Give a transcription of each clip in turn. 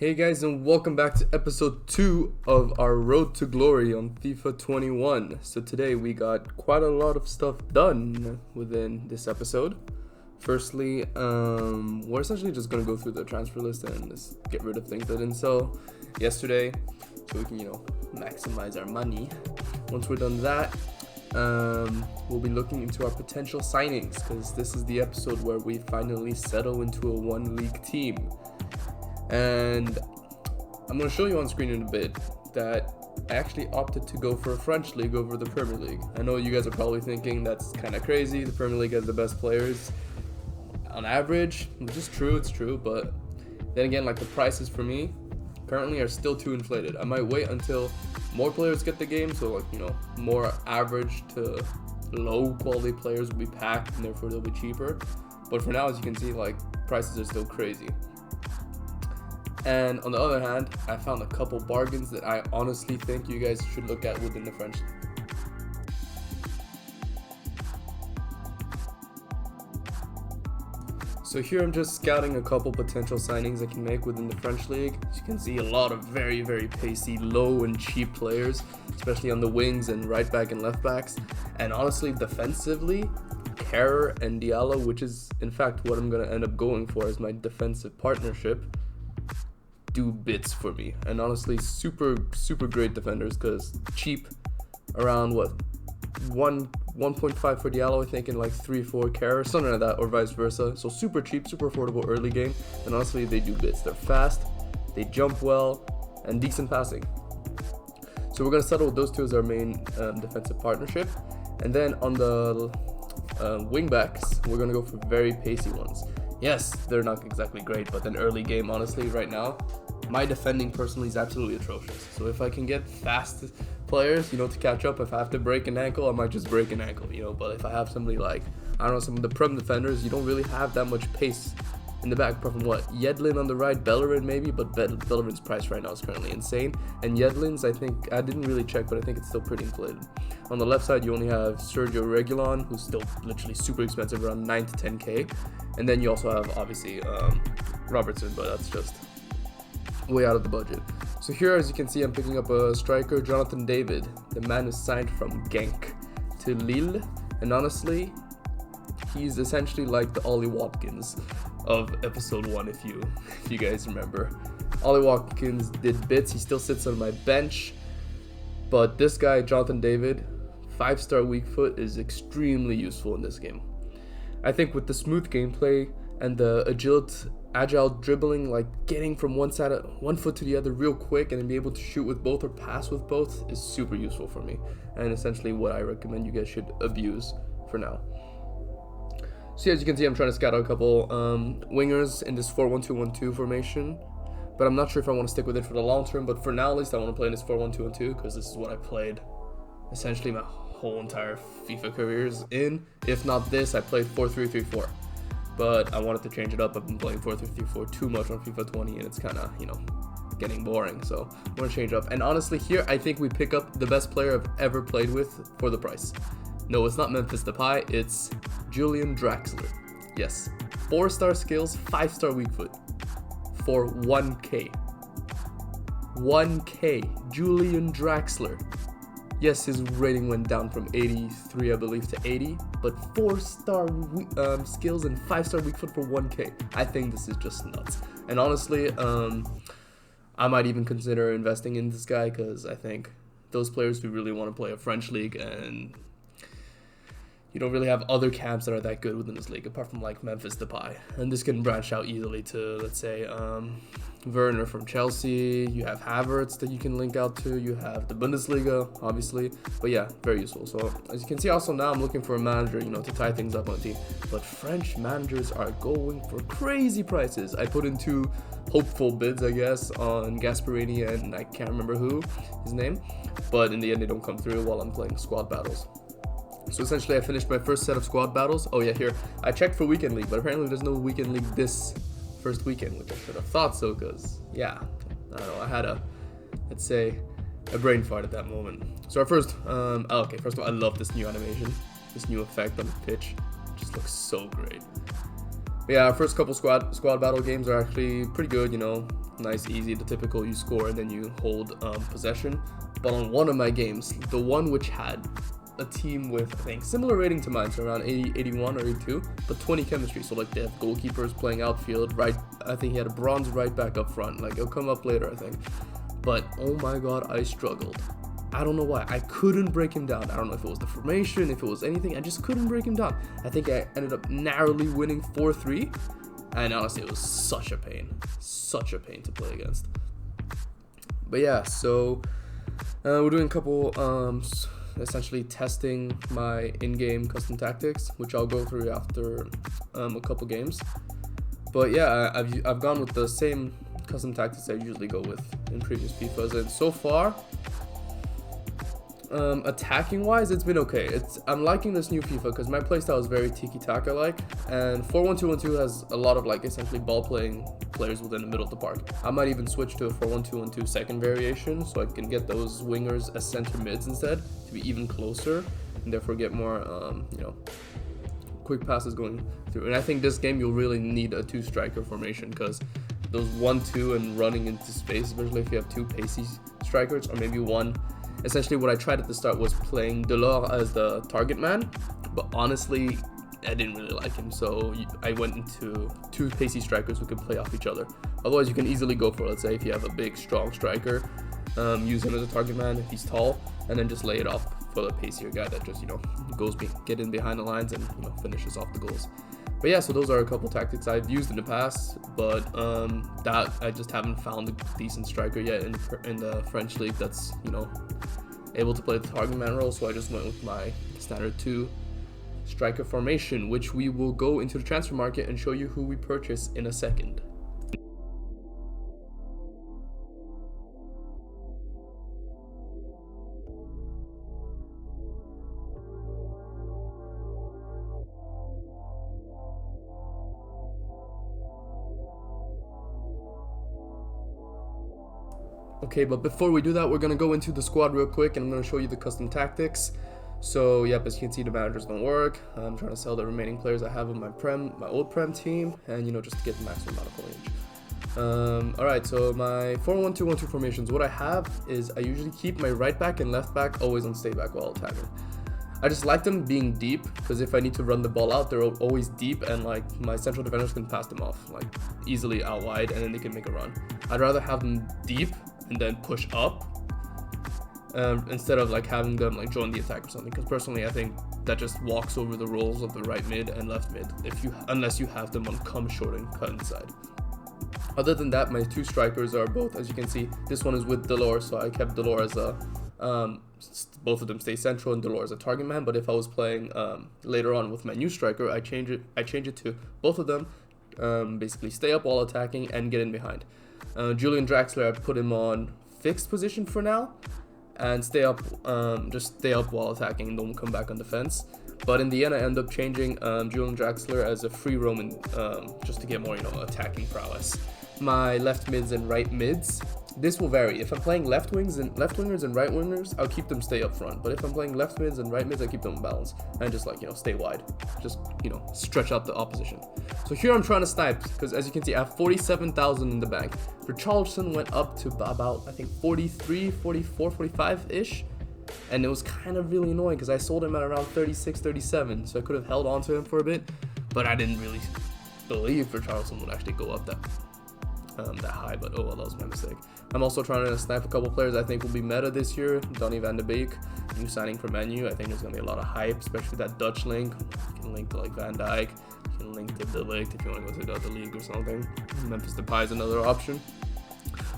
Hey guys, and welcome back to episode 2 of our Road to Glory on FIFA 21. So today we got quite a lot of stuff done within this episode. Firstly, we're essentially just going to go through the transfer list and just get rid of things that didn't sell yesterday so we can, maximize our money. Once we're done that, we'll be looking into our potential signings because this is the episode where we finally settle into a one league team. And I'm going to show you on screen in a bit that I actually opted to go for a French league over the Premier League. I know you guys are probably thinking that's kind of crazy. The Premier League has the best players on average, which is true, it's true. But then again, the prices for me currently are still too inflated. I might wait until more players get the game, so more average to low quality players will be packed and therefore they'll be cheaper. But for now, as you can see, prices are still crazy. And on the other hand, I found a couple bargains that I honestly think you guys should look at within the French league. So here I'm just scouting a couple potential signings I can make within the French league. As you can see, a lot of very, very pacey, low and cheap players, especially on the wings and right back and left backs. And honestly, defensively, Kerr and Diallo, which is in fact what I'm going to end up going for as my defensive partnership, do bits for me. And honestly, super great defenders because cheap, around 1.5 for Diallo, I think, and 3-4 Kerr, something like that, or vice versa. So super cheap, super affordable early game, and honestly they do bits. They're fast, they jump well, and decent passing. So we're going to settle with those two as our main defensive partnership. And then on the wing backs, we're going to go for very pacey ones. Yes, they're not exactly great, but then early game, honestly, right now, my defending personally is absolutely atrocious. So if I can get fast players, to catch up, if I have to break an ankle, I might just break an ankle, But if I have somebody some of the Prem defenders, you don't really have that much pace in the back, apart from Yedlin on the right, Bellerin maybe, but Bellerin's price right now is currently insane. And Yedlin's, I think, I didn't really check, but I think it's still pretty inflated. On the left side, you only have Sergio Reguilon, who's still literally super expensive, around 9 to 10k. And then you also have, obviously, Robertson, but that's just way out of the budget. So here, as you can see, I'm picking up a striker, Jonathan David, the man who signed from Genk to Lille. And honestly, he's essentially like the Ollie Watkins of episode 1, if you guys remember. Ollie Watkins did bits, he still sits on my bench, but this guy, Jonathan David, 5-star weak foot, is extremely useful in this game. I think with the smooth gameplay and the agile dribbling, getting from one foot to the other real quick and then be able to shoot with both or pass with both is super useful for me, and essentially what I recommend you guys should abuse for now. So as you can see, I'm trying to scout out a couple wingers in this 4-1-2-1-2 formation, but I'm not sure if I want to stick with it for the long term. But for now, at least, I want to play in this 4-1-2-1-2 because this is what I played essentially my whole entire FIFA careers in. If not this, I played 4-3-3-4, but I wanted to change it up. I've been playing 4-3-3-4 too much on FIFA 20, and it's kind of, getting boring. So I want to change up. And honestly, here I think we pick up the best player I've ever played with for the price. No, it's not Memphis Depay, it's Julian Draxler. Yes, 4-star skills, 5-star weak foot for 1k. 1k, Julian Draxler. Yes, his rating went down from 83, I believe, to 80, but 4-star skills and 5-star weak foot for 1k. I think this is just nuts. And honestly, I might even consider investing in this guy because I think those players who really want to play a French league, and you don't really have other camps that are that good within this league apart from Memphis Depay, and this can branch out easily to, let's say, Werner from Chelsea. You have Havertz that you can link out to. You have the Bundesliga, obviously, but yeah, very useful. So as you can see, also now I'm looking for a manager, to tie things up on the team. But French managers are going for crazy prices. I put in 2 hopeful bids, I guess, on Gasperini and I can't remember his name, but in the end they don't come through while I'm playing squad battles. So essentially I finished my first set of squad battles. Oh yeah, here I checked for weekend league, but apparently there's no weekend league this first weekend, which I should have thought so, because yeah, I don't know, I had a brain fart at that moment. So our first first of all, I love this new animation, this new effect on the pitch. It just looks so great. But yeah, our first couple squad battle games are actually pretty good, nice, easy, the typical you score and then you hold possession. But on one of my games, the one which had a team with, I think, similar rating to mine, so around 80, 81 or 82, but 20 chemistry. So like they have goalkeepers playing outfield, right? I think he had a bronze right back up front. Like it'll come up later, I think. But oh my god, I struggled. I don't know why. I couldn't break him down. I don't know if it was the formation, if it was anything. I just couldn't break him down. I think I ended up narrowly winning 4-3. And honestly, it was such a pain to play against. But yeah, so we're doing a couple, essentially testing my in-game custom tactics, which I'll go through after a couple games. But yeah, I've gone with the same custom tactics I usually go with in previous FIFAs, and so far, attacking wise, it's been okay. I'm liking this new FIFA because my playstyle is very tiki-taka like, and 4-1-2-1-2 has a lot of like essentially ball playing players within the middle of the park. I might even switch to a 4-1-2-1-2 second variation so I can get those wingers as center mids instead to be even closer and therefore get more quick passes going through. And I think this game you'll really need a 2 striker formation because those 1-2 and running into space, especially if you have 2 pacey strikers or maybe one. Essentially what I tried at the start was playing Delors as the target man, but honestly I didn't really like him, so I went into 2 pacey strikers who can play off each other. Otherwise you can easily go for, let's say if you have a big strong striker, use him as a target man if he's tall, and then just lay it off for the pacier guy that just goes get in behind the lines and finishes off the goals. But yeah, so those are a couple tactics I've used in the past, but that I just haven't found a decent striker yet in the French league that's able to play the target man role. So I just went with my standard 2 striker formation, which we will go into the transfer market and show you who we purchase in a second. Okay, but before we do that, we're going to go into the squad real quick and I'm going to show you the custom tactics. So, yep, as you can see, the managers don't work. I'm trying to sell the remaining players I have on my old Prem team, and, just to get the maximum amount of coinage. Alright, so my 4-1-2-1-2 formations, what I have is I usually keep my right back and left back always on stay back while attacking. I just like them being deep, because if I need to run the ball out, they're always deep, and like my central defenders can pass them off like easily out wide, and then they can make a run. I'd rather have them deep and then push up instead of like having them like join the attack or something, because personally I think that just walks over the roles of the right mid and left mid unless you have them on come short and cut inside. Other than that, my 2 strikers are both, as you can see, this one is with Delors, so I kept Delors as a both of them stay central and Delors as a target man. But if I was playing later on with my new striker, I change it to both of them basically stay up while attacking and get in behind. Julian Draxler, I put him on fixed position for now and stay up, just stay up while attacking and don't come back on defense. But in the end, I end up changing Julian Draxler as a free roaming just to get more, attacking prowess. My left mids and right mids, this will vary. If I'm playing left wingers and right wingers, I'll keep them stay up front. But if I'm playing left mids and right mids, I keep them in balance and just stay wide, just stretch out the opposition. So here I'm trying to snipe because as you can see, I have 47,000 in the bank. Richarlison went up to about I think 43, 44, 45 ish, and it was kind of really annoying because I sold him at around 36, 37, so I could have held on to him for a bit, but I didn't really believe Richarlison would actually go up that high, but oh well, that was my mistake. I'm also trying to snipe a couple players I think will be meta this year. Donny van de Beek, new signing for Man U. I think there's going to be a lot of hype, especially that Dutch link. You can link to like Van Dijk, you can link to De Ligt if you want to go to the other league or something. Memphis Depay is another option,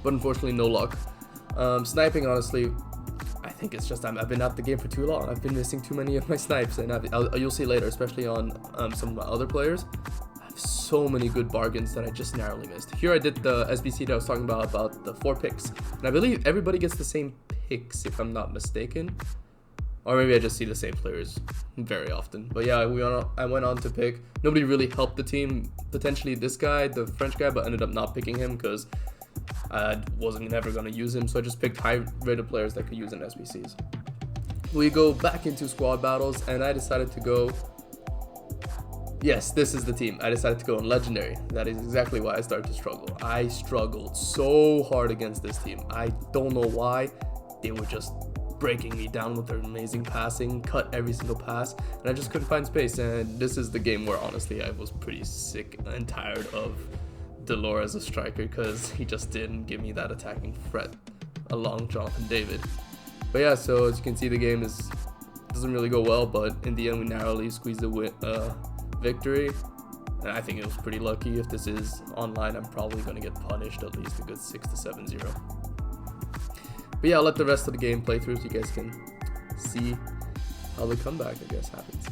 but unfortunately no luck. Sniping, honestly, I think it's just I've been out the game for too long. I've been missing too many of my snipes, and you'll see later, especially on some of my other players. So many good bargains that I just narrowly missed. Here I did the SBC that I was talking about the 4 picks, and I believe everybody gets the same picks if I'm not mistaken, or maybe I just see the same players very often. But yeah, I went on to pick. Nobody really helped the team. Potentially this guy, the French guy, but ended up not picking him because I wasn't never going to use him. So I just picked high-rated players that could use in SBCs. We go back into squad battles, and I decided to go Yes, this is the team. I decided to go on legendary. That is exactly why I started to struggle. I struggled so hard against this team. I don't know why. They were just breaking me down with their amazing passing, cut every single pass, and I just couldn't find space. And this is the game where honestly I was pretty sick and tired of Delore as a striker, because he just didn't give me that attacking threat along Jonathan David. But yeah, so as you can see, the game doesn't really go well, but in the end we narrowly squeezed a victory, and I think it was pretty lucky. If this is online, I'm probably going to get punished at least a good 6-7-0. But yeah, I'll let the rest of the game play through so you guys can see how the comeback, I guess, happens.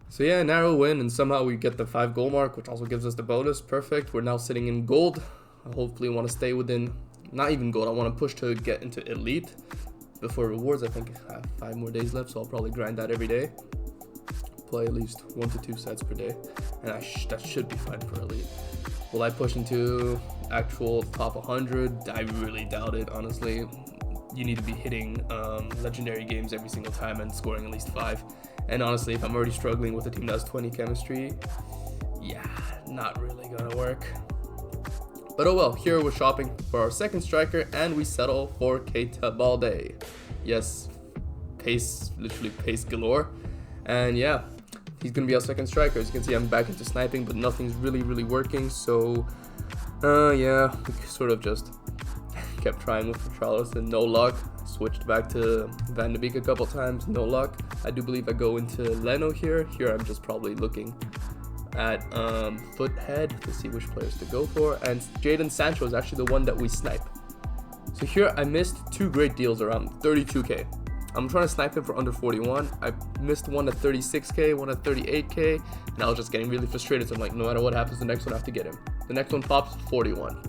So yeah, narrow win, and somehow we get the 5-goal mark, which also gives us the bonus. Perfect. We're now sitting in gold. I hopefully want to stay within, not even gold, I want to push to get into elite before rewards. I think I have 5 more days left, so I'll probably grind that every day. Play at least 1 to 2 sets per day, and that should be fine for elite. Will I push into actual top 100? I really doubt it, honestly. You need to be hitting legendary games every single time and scoring at least 5. And honestly, if I'm already struggling with a team that has 20 chemistry, yeah, not really gonna work. But oh well, here we're shopping for our second striker, and we settle for Keita Balde. Yes, pace, literally pace galore. And yeah, he's gonna be our second striker. As you can see, I'm back into sniping, but nothing's really working. So yeah, we sort of just kept trying with Charles and no luck. Switched back to Van de Beek a couple times, no luck. I do believe I go into Leno here. Here I'm just probably looking at Foothead to see which players to go for. And Jadon Sancho is actually the one that we snipe. So here I missed 2 great deals around 32k. I'm trying to snipe him for under 41. I missed one at 36k, one at 38k, and I was just getting really frustrated. So I'm like, no matter what happens, the next one I have to get him. The next one pops 41.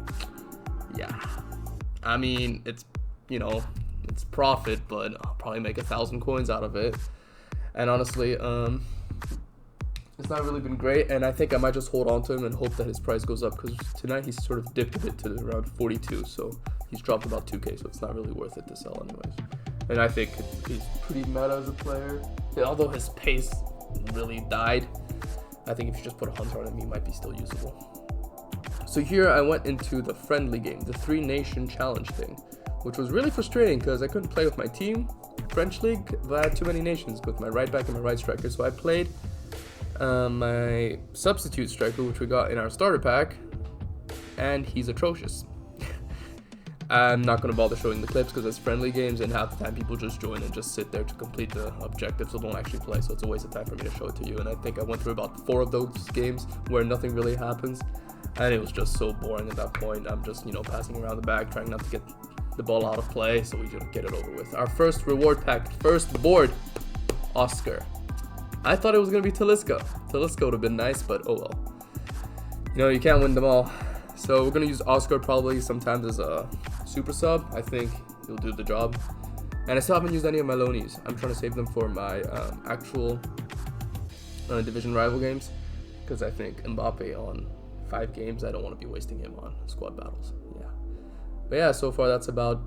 Yeah, I mean, it's, you know, it's profit, but I'll probably make 1,000 coins out of it. And honestly, it's not really been great, and I think I might just hold on to him and hope that his price goes up, because tonight he's sort of dipped a bit to around 42, so he's dropped about 2k, so it's not really worth it to sell anyways. And I think he's pretty meta as a player. Although his pace really died, I think if you just put a hunter on him, he might be still usable. So here I went into the friendly game, the 3-nation challenge thing, which was really frustrating because I couldn't play with my team, French League, but I had too many nations with my right back and my right striker. So I played my substitute striker, which we got in our starter pack, and he's atrocious. I'm not going to bother showing the clips because it's friendly games, and half the time people just join and just sit there to complete the objectives, so don't actually play. So it's a waste of time for me to show it to you. And I think I went through about 4 of those games where nothing really happens, and it was just so boring at that point. I'm just, passing around the back, trying not to get the ball out of play, so we just get it over with. Our first reward pack, first board, Oscar. I thought it was going to be Talisca. Talisca would have been nice, but oh well. You can't win them all. So we're going to use Oscar probably sometimes as a super sub. I think he'll do the job. And I still haven't used any of my loanies. I'm trying to save them for my actual division rival games, because I think Mbappe on 5 games, I don't want to be wasting him on squad battles. Yeah. But yeah, so far that's about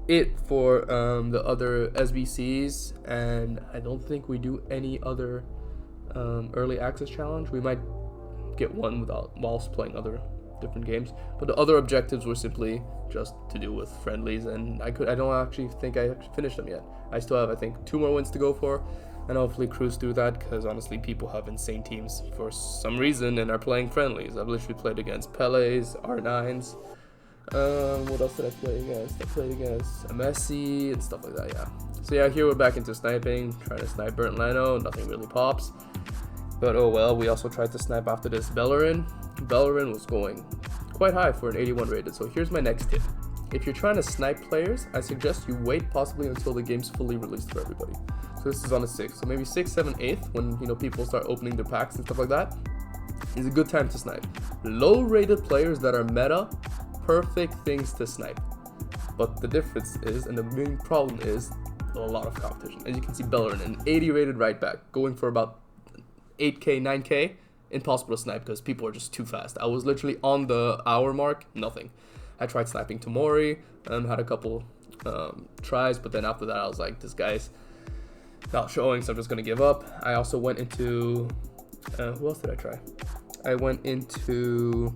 it for the other SBCs, and I don't think we do any other early access challenge. We might get one whilst playing other different games, but the other objectives were simply just to do with friendlies, and I don't actually think I finished them yet. I still have, I think, 2 more wins to go for, and hopefully cruise through that, because honestly people have insane teams for some reason and are playing friendlies. I've literally played against Pele's, R9s, what else did I play against? I played against Messi and stuff like that, yeah. So yeah, here we're back into sniping, trying to snipe Burnt Leno, nothing really pops. But oh well, we also tried to snipe after this Bellerin. Bellerin was going quite high for an 81 rated, so here's my next tip. If you're trying to snipe players, I suggest you wait possibly until the game's fully released for everybody. So this is on a 6, so maybe 6, 7, 8th, when people start opening their packs and stuff like that, is a good time to snipe. Low rated players that are meta, perfect things to snipe. But the difference is, and the main problem is, a lot of competition. As you can see, Bellerin, an 80 rated right back, going for about 8k, 9k, impossible to snipe because people are just too fast. I was literally on the hour mark, nothing. I tried sniping Tomori, had a couple tries, but then after that I was like, this guy's not showing, so I'm just gonna give up. I also went into, who else did I try? I went into,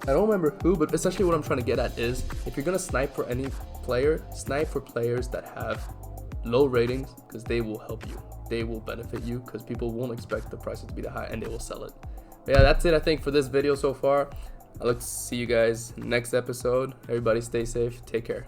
I don't remember who, but essentially what I'm trying to get at is, if you're gonna snipe for any player, snipe for players that have low ratings, because they will help you. They will benefit you, because people won't expect the prices to be that high, and they will sell it. But yeah, that's it, I think, for this video so far. I'll look to see you guys next episode. Everybody stay safe. Take care.